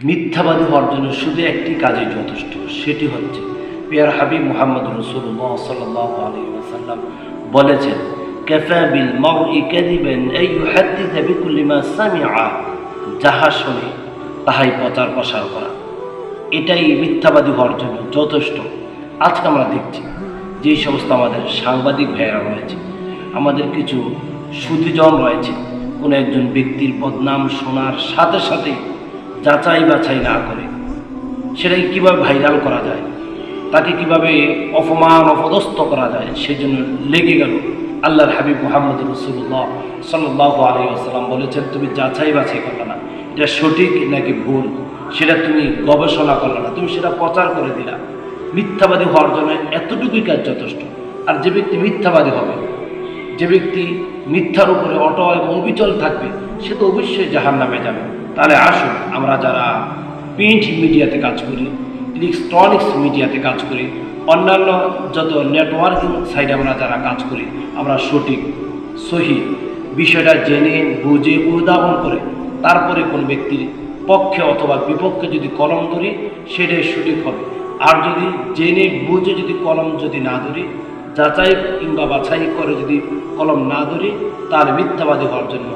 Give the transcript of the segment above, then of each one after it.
মিথ্যাবাদী হওয়ার জন্য শুধু একটি কাজই যথেষ্ট, সেটি হচ্ছে পিয়ার হাবিব মুহাম্মদ রাসূলুল্লাহ সাল্লাল্লাহু আলাইহি ওয়াসাল্লাম বলেছেন, কাফা বিল মারই কাযিবান আন ইউহাদ্দিসা বিকুল্লি মা সামিআ, যাহা শুনে তাহাই প্রচার প্রসার করা, এটাই মিথ্যাবাদী হওয়ার জন্য যথেষ্ট। আজকে আমরা দেখছি যে সমস্ত আমাদের সাংবাদিক ভাইয়েরা রয়েছে, আমাদের কিছু সুধীজন রয়েছে, কোনো একজন ব্যক্তির বদনাম শোনার সাথে সাথে যাচাই বাছাই না করে সেটাকে কীভাবে ভাইরাল করা যায়, তাকে কিভাবে অপমান অপদস্থ করা যায়, সেজন্য লেগে গেল। আল্লাহর হাবিব মুহাম্মদ রাসূলুল্লাহ সাল্লাল্লাহু আলাইহি ওয়াসাল্লাম বলেছেন, তুমি যাচাই বাছাই করলে না, এটা সঠিক নাকি ভুল সেটা তুমি গবেষণা করলে না, তুমি সেটা প্রচার করে দিলা। মিথ্যাবাদী হওয়ার জন্য এতটুকুই কাজ যথেষ্ট। আর যে ব্যক্তি মিথ্যাবাদী হবে, যে ব্যক্তি মিথ্যার উপরে অটল এবং অবিচল থাকবে, সে তো অবশ্যই জাহান্নামে যাবে। তাহলে আসুন, আমরা যারা প্রিন্ট মিডিয়াতে কাজ করি, ইলেকট্রনিক্স মিডিয়াতে কাজ করি, অন্যান্য যত নেটওয়ার্কিং সাইটে আমরা যারা কাজ করি, আমরা সঠিক সহি বিষয়টা জেনে বুঝে উদ্ভাবন করে তারপরে কোন ব্যক্তির পক্ষে অথবা বিপক্ষে যদি কলম ধরি, সেটাই সঠিক হবে। আর যদি জেনে বুঝে যদি কলম যদি না ধরি, যাচাই কিংবা বাছাই করে যদি কলম না ধরি, তার মিথ্যাবাদী হওয়ার জন্য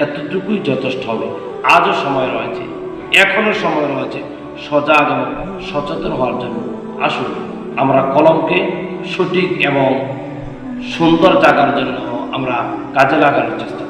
এতটুকুই যথেষ্ট হবে। আজও সময় রয়েছে, এখনও সময় রয়েছে সজাগ এবং সচেতন হওয়ার জন্য। আসুন, আমরা কলমকে সঠিক এবং সুন্দর জায়গার জন্য আমরা কাজে লাগানোর চেষ্টা